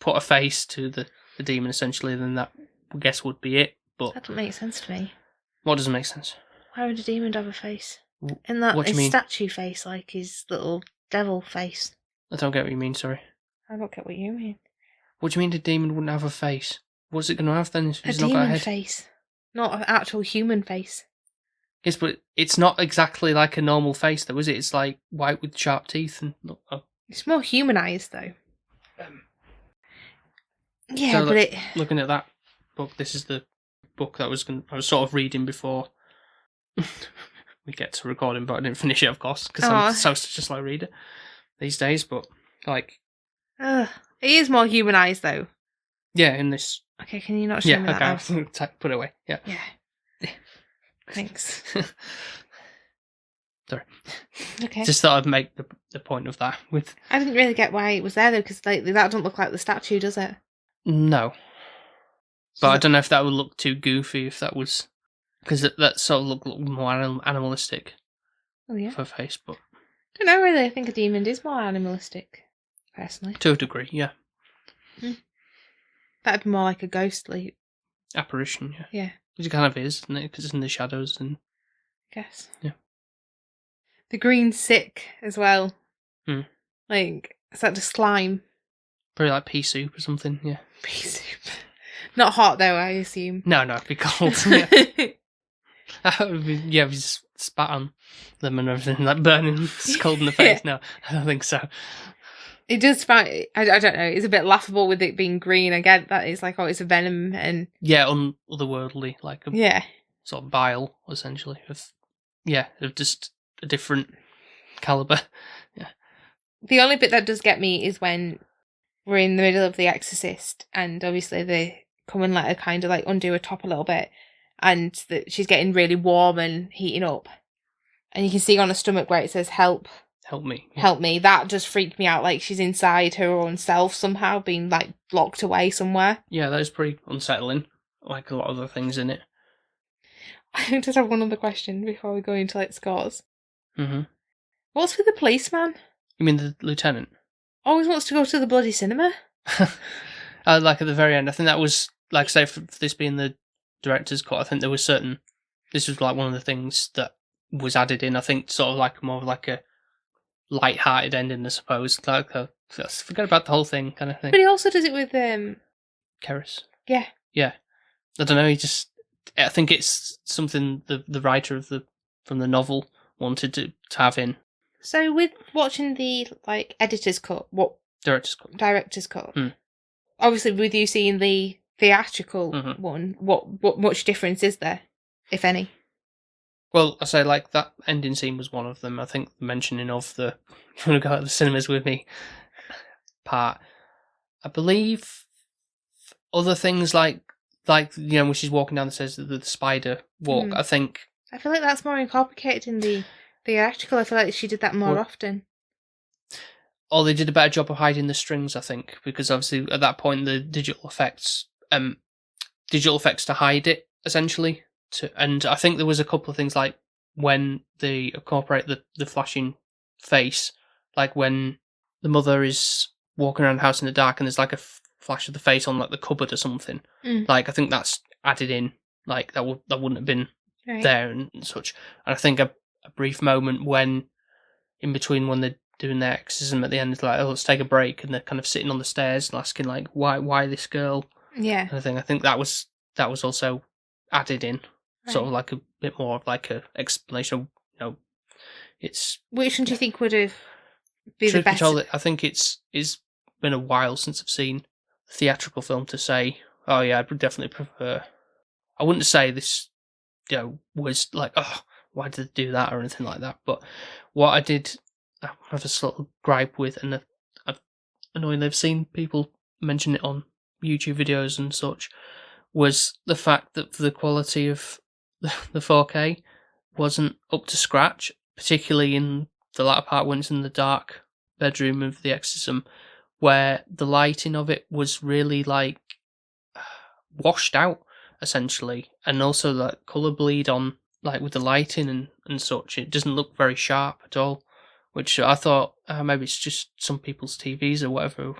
put a face to the demon, essentially, then that, I guess, would be it. But that doesn't make sense to me. What doesn't make sense? Why would a demon have a face? And that What do you his mean? statue face, like his little devil face. I don't get what you mean, sorry. I don't get what you mean. What do you mean the demon wouldn't have a face? What's it going to have then? A It's not got a demon head. face. Not an actual human face. Yes, but it's not exactly like a normal face, though, is it? It's like white with sharp teeth and... It's more humanised, though. Yeah, So, but looking at that book, this is the book that I was sort of reading before we get to recording, but I didn't finish it, of course, because I'm so just like reader these days. But like, it is more humanised, though. Yeah, in this. Okay, can you not show me that now? Put it away. Yeah. Thanks. Sorry. Okay. Just thought I'd make the point of that with. I didn't really get why it was there though, because like that doesn't look like the statue, does it? No. But I don't know if that would look too goofy if that was, because that sort of look more animalistic. Oh yeah. For a face, but I don't know really. I think a demon is more animalistic, personally. To a degree, yeah. That'd be more like a ghostly apparition, yeah. Yeah. It kind of is, isn't it? Because it's in the shadows and. I guess. Yeah. The green sick as well. Like, is that just slime? Probably like pea soup or something, yeah. Pea soup. Not hot though, I assume. No, it'd be cold. Yeah, we just spat on them and everything, like burning, cold in the face. No, I don't think so. It does find, I don't know, it's a bit laughable with it being green. I get that it's like, oh, it's a venom and... Yeah, otherworldly, like a sort of bile, essentially. Of just a different calibre. Yeah. The only bit that does get me is when we're in the middle of The Exorcist and obviously they come and let her kind of like undo her top a little bit and she's getting really warm and heating up. And you can see on her stomach where it says, help. Help me. Yeah. Help me. That just freaked me out. Like she's inside her own self somehow, being like locked away somewhere. Yeah, that is pretty unsettling. Like a lot of the things in it. I just have one other question before we go into like scores. Mm-hmm. What's with the policeman? You mean the lieutenant? Always wants to go to the bloody cinema. Like at the very end, I think that was, like I say, for this being the director's cut, I think there was this was like one of the things that was added in, I think, sort of like more of like a light-hearted ending, I suppose. Like forget about the whole thing kind of thing. But he also does it with Keris. Yeah. Yeah. I don't know, I think it's something the writer from the novel wanted to have in. So with watching the editor's cut, what Director's cut. Obviously with you seeing the theatrical one, what much difference is there, if any? Well, I say that ending scene was one of them. I think the mentioning of the "you want to go to the cinemas with me" part. I believe other things like when she's walking down the stairs, the spider walk. I think. I feel like that's more complicated in the theatrical. I feel like she did that more often. Or they did a better job of hiding the strings, I think, because obviously at that point the digital effects to hide it essentially. And I think there was a couple of things like when they incorporate the flashing face, like when the mother is walking around the house in the dark and there's like a flash of the face on the cupboard or something. I think that's added in. That wouldn't have been there and such. And I think a brief moment when in between when they're doing their exorcism at the end, it's like, oh, let's take a break, and they're kind of sitting on the stairs and asking why this girl? Yeah. Kind of thing. I think that was also added in. Sort of a bit more of a explanation of, it's... Which one do you think would have been the best? I think it's been a while since I've seen a theatrical film to say, oh yeah, I'd definitely prefer... I wouldn't say this, was oh, why did they do that or anything like that, but what I did have a sort of gripe with, and I've annoyingly I've seen people mention it on YouTube videos and such, was the fact that the quality of the 4K wasn't up to scratch, particularly in the latter part when it's in the dark bedroom of the exorcism, where the lighting of it was really washed out essentially, and also that colour bleed on with the lighting and such. It doesn't look very sharp at all, which I thought maybe it's just some people's TVs or whatever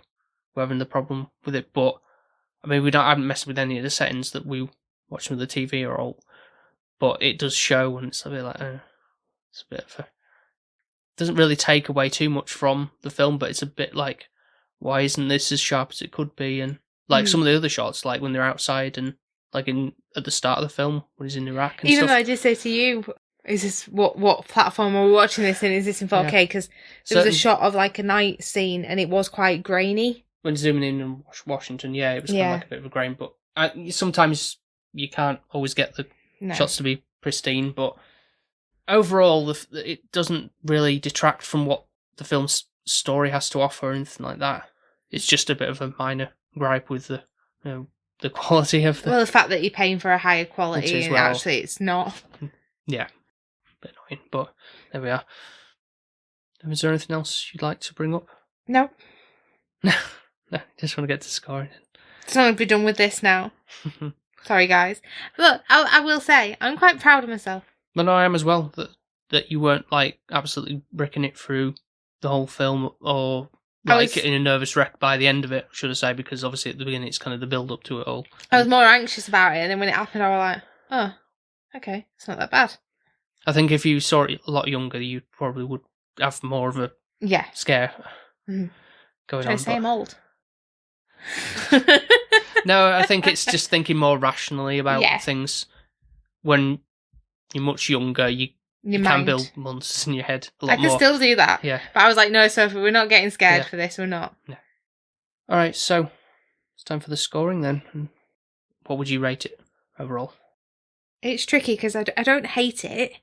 we're having the problem with it. But I mean, I haven't messed with any of the settings that we watch with the TV or all. But it does show, and it's a bit it's a bit of a... doesn't really take away too much from the film, but it's a bit why isn't this as sharp as it could be? And some of the other shots, when they're outside and at the start of the film when he's in Iraq and Even stuff. though I did say to you, is this what platform are we watching this in? Is this in 4K? Because there was a shot of a night scene and it was quite grainy. When zooming in on Washington, it was kind of a bit of a grain, but sometimes you can't always get the shots to be pristine, but overall it doesn't really detract from what the film's story has to offer or anything like that. It's just a bit of a minor gripe with the quality of the... Well, the fact that you're paying for a higher quality and actually it's not. Yeah, a bit annoying, but there we are. Is there anything else you'd like to bring up? No. No, just want to get to scoring. So I'm going to be done with this now. Sorry, guys. Look, I will say, I'm quite proud of myself. But no, I am as well, that you weren't, absolutely bricking it through the whole film, or, in a nervous wreck by the end of it, should I say, because obviously at the beginning it's kind of the build-up to it all. I was more anxious about it, and then when it happened, I was like, oh, okay, it's not that bad. I think if you saw it a lot younger, you probably would have more of a scare going on. I say I'm old. No, I think it's just thinking more rationally about things. When you're much younger, you can build monsters in your head a lot more. I can still do that. Yeah. But I was like, no, Sophie, we're not getting scared for this. We're not. Yeah. All right, so it's time for the scoring then. What would you rate it overall? It's tricky because I don't hate it.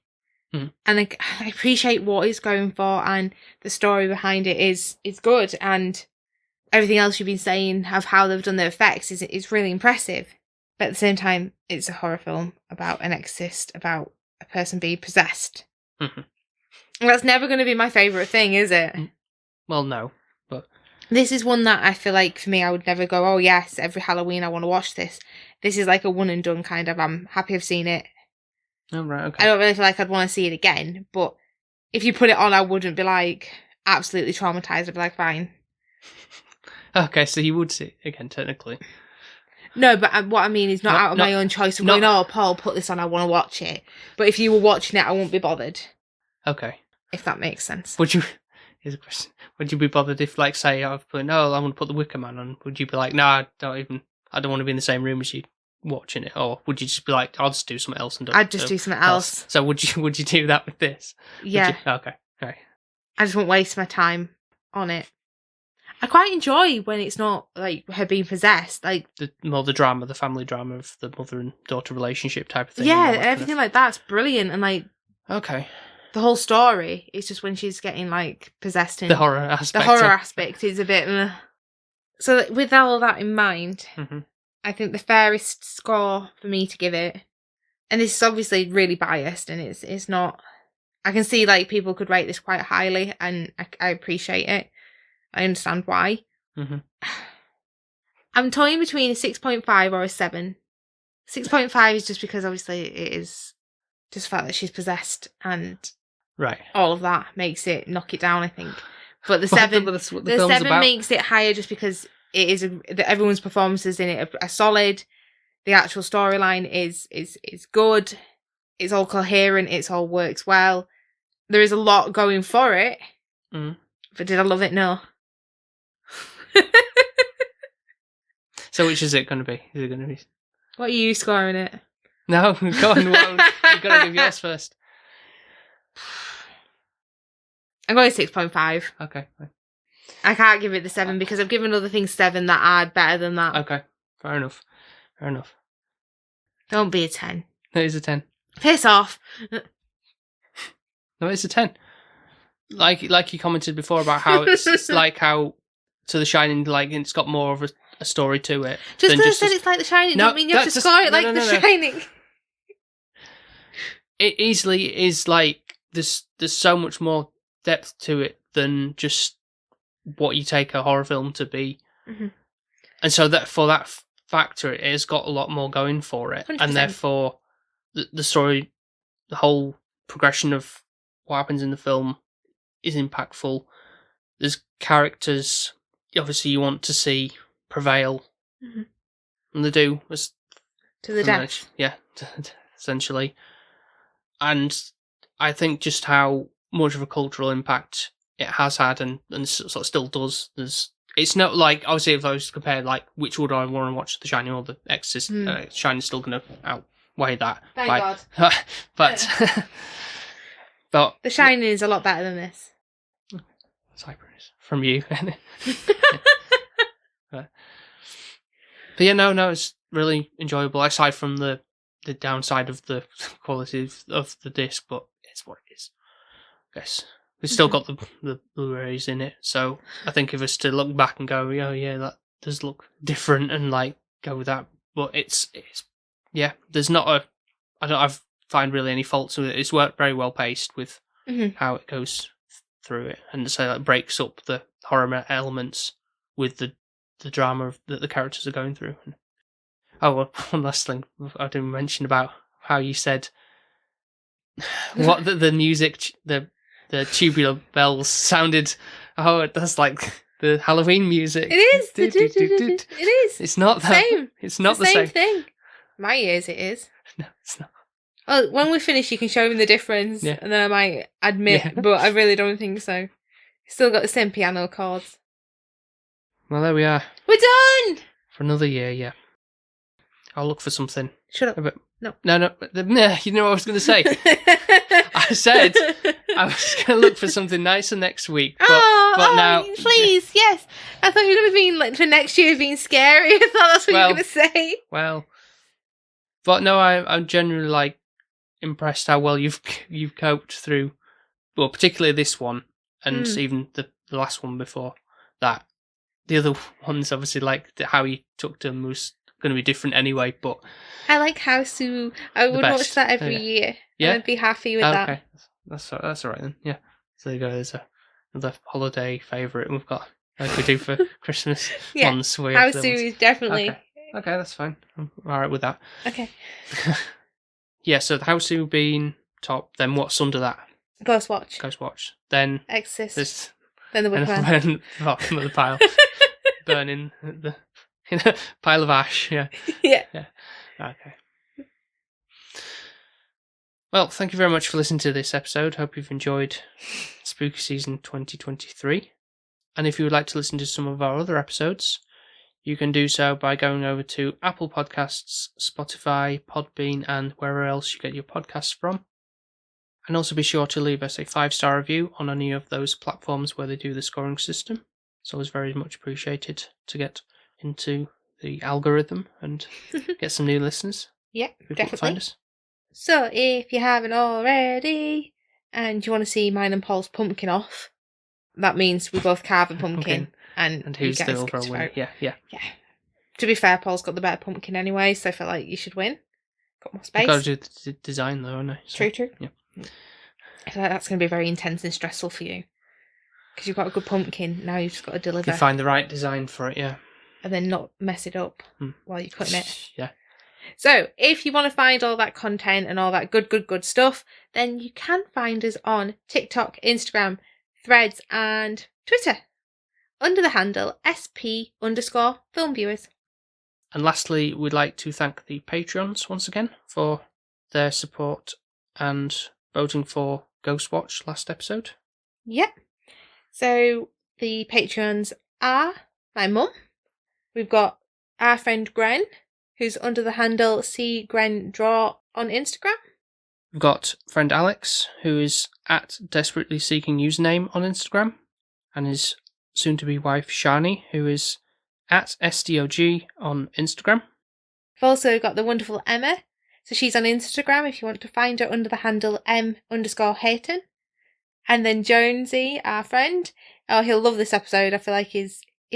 And I appreciate what it's going for, and the story behind it is good, and everything else you've been saying of how they've done the effects is really impressive. But at the same time, it's a horror film about an exorcist, about a person being possessed. And that's never going to be my favourite thing, is it? Well, no, but... This is one that I feel like, for me, I would never go, oh yes, every Halloween I want to watch this. This is like a one and done kind of, I'm happy I've seen it. Oh, right, okay. I don't really feel like I'd want to see it again, but if you put it on, I wouldn't be absolutely traumatised. I'd be fine. Okay, so you would see it again, technically. No, but what I mean is not out of my own choice of going, oh, Paul, put this on, I want to watch it. But if you were watching it, I won't be bothered. Okay. If that makes sense. Here's a question. Would you be bothered if, say, I've put, no, I'm going to put The Wicker Man on? Would you be like, no, I don't want to be in the same room as you watching it? Or would you just be like, I'll just do something else? I'd just do something else. So would you do that with this? Yeah. Okay. Right. I just won't waste my time on it. I quite enjoy when it's not like her being possessed, like The drama, the family drama of the mother and daughter relationship type of thing. yeah, everything like that's brilliant, and like okay, the whole story. It's just when she's getting like possessed in the horror aspect. The horror aspect is a bit. So with all that in mind, I think the fairest score for me to give it, and this is obviously really biased, and it's not. I can see like people could rate this quite highly, and I appreciate it. I understand why. I'm toying between a 6.5 or a 7. 6.5 is just because obviously it is just the fact that she's possessed, and right, all of that makes it knock it down, I think. But the 7, the the 7 makes it higher just because it is everyone's performances in it are solid. The actual storyline is good. It's all coherent. It's all works well. There is a lot going for it. But did I love it? No. So which is it going to be? Is it going to be? What are you scoring it? No, go on. You've got to give yours first. I'm going 6.5. Okay. Fine. I can't give it the 7 because I've given other things 7 that are better than that. Okay, fair enough. Don't be a 10. It is a 10. Piss off. No, it's a 10. Like you commented before about how it's like how to The Shining, like it's got more of a story to it. Just because I said it's like The Shining doesn't mean you have to score it like The Shining. It easily is like there's so much more depth to it than just what you take a horror film to be. And so that for that factor, it has got a lot more going for it. 100%. And therefore the story, the whole progression of what happens in the film is impactful. There's characters obviously you want to see prevail, and they do to the death. Yeah, essentially. And I think just how much of a cultural impact it has had, and sort of still does. It's not like, obviously, if I was to compare, like, which would I want to watch, The Shining or The Exorcist? Shining's still going to outweigh that. Thank God. But but The Shining is a lot better than this. Cypress from you. But yeah, no, it's really enjoyable. Aside from the downside of the quality of the disc, but it's what it is. I guess we've still got the Blu-rays in it, so I think if it's to look back and go, oh yeah, that does look different, and like go with that. But it's yeah, there's not I find really any faults with it. It's worked very well paced with how it goes through it, and so it breaks up the horror elements with the drama that the characters are going through. Oh, well, one last thing I didn't mention about how you said what the music, the tubular bells sounded. Oh, that's like the Halloween music. It is. It is. It's not that. Same. It's not the same same thing. My ears, it is. No, it's not. Oh, when we finish, you can show him the difference, and then I might admit, but I really don't think so. Still got the same piano chords. Well, there we are. We're done! For another year, yeah. I'll look for something. Shut up. No. You know what I was going to say? I said I was going to look for something nicer next week, but now... Please, yes. I thought you were going to be like, for next year being scary. I thought that's what you were going to say. Well, but no, I'm generally like impressed how well you've coped through, well, particularly this one, and even the last one before that. The other ones, obviously, like how you took them was going to be different anyway, but I like House. I would watch that every year. Yeah, I'd be happy with that. Okay, that's all right then. Yeah, so there you go. There's another holiday favourite we've got, like we do for Christmas ones. House is definitely okay. That's fine. I'm all right with that. Okay. Yeah, so the House being top. Then what's under that? Ghostwatch. Then Exorcist. Then the Wicker Man. Bottom of the pile. Burning in a pile of ash, yeah. Yeah. Okay. Well, thank you very much for listening to this episode. Hope you've enjoyed Spooky Season 2023. And if you would like to listen to some of our other episodes, you can do so by going over to Apple Podcasts, Spotify, Podbean, and wherever else you get your podcasts from. And also be sure to leave us a 5-star review on any of those platforms where they do the scoring system. It's always very much appreciated to get into the algorithm and get some new listeners. Yeah, People to definitely. find us. So, if you haven't already, and you want to see mine and Paul's pumpkin off, that means we both carve a pumpkin, and who's you the guys get overall to winner? vote. Yeah. To be fair, Paul's got the better pumpkin anyway, so I feel like you should win. Got more space. You've got to do the design though, haven't I? So, True. Yeah. I feel like that's going to be very intense and stressful for you. Because you've got a good pumpkin, now you've just got to deliver. You can find the right design for it, yeah. And then not mess it up while you're cutting it. Yeah. So, if you want to find all that content and all that good stuff, then you can find us on TikTok, Instagram, Threads, and Twitter under the handle SP_filmviewers. And lastly, we'd like to thank the Patreons once again for their support and voting for Ghostwatch last episode. Yep. So, the Patreons are my mum. We've got our friend Gren, who's under the handle CGrenDraw on Instagram. We've got friend Alex, who is at Desperately Seeking Username on Instagram, and his soon-to-be wife Shani, who is at SDOG on Instagram. We've also got the wonderful Emma. So she's on Instagram if you want to find her under the handle M_Hayton. And then Jonesy, our friend. Oh, he'll love this episode. I feel like he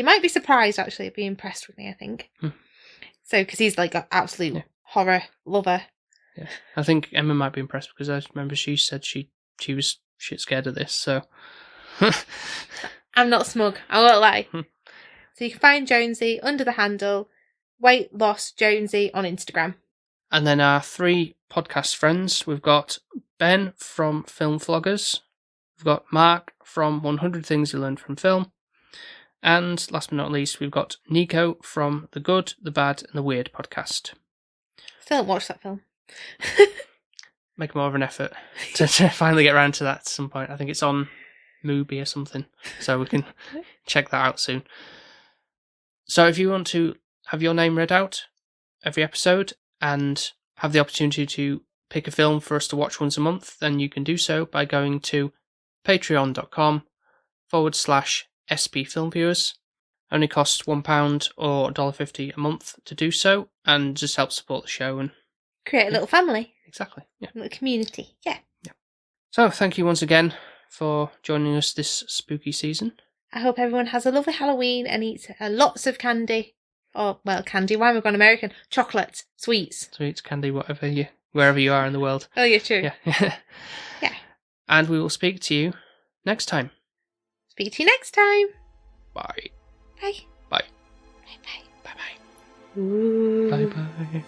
might be surprised actually, be impressed with me, I think. So, because he's like an absolute horror lover. Yeah, I think Emma might be impressed because I remember she said she was shit scared of this, so. I'm not smug, I won't lie. So you can find Jonesy under the handle Weight Loss Jonesy on Instagram. And then our 3 podcast friends, we've got Ben from Film Vloggers, we've got Mark from 100 Things You Learned from Film, and last but not least, we've got Nico from The Good, The Bad and The Weird podcast. Still haven't watched that film. Make more of an effort to finally get around to that at some point. I think it's on Mubi or something, so we can check that out soon. So if you want to have your name read out every episode and have the opportunity to pick a film for us to watch once a month, then you can do so by going to patreon.com/SPFilmviewers. Only costs £1 or $1.50 a month to do so, and just help support the show and create a little family. Exactly. Yeah. A little community. Yeah. So thank you once again for joining us this spooky season. I hope everyone has a lovely Halloween and eats lots of candy. Or, well, candy. Why am I going American? Chocolates, sweets. Sweets, candy, wherever you are in the world. Oh, yeah, true. Yeah. Yeah. And we will speak to you next time. Speak to you next time. Bye. Bye. Bye. Bye-bye. Bye-bye. Ooh. Bye-bye.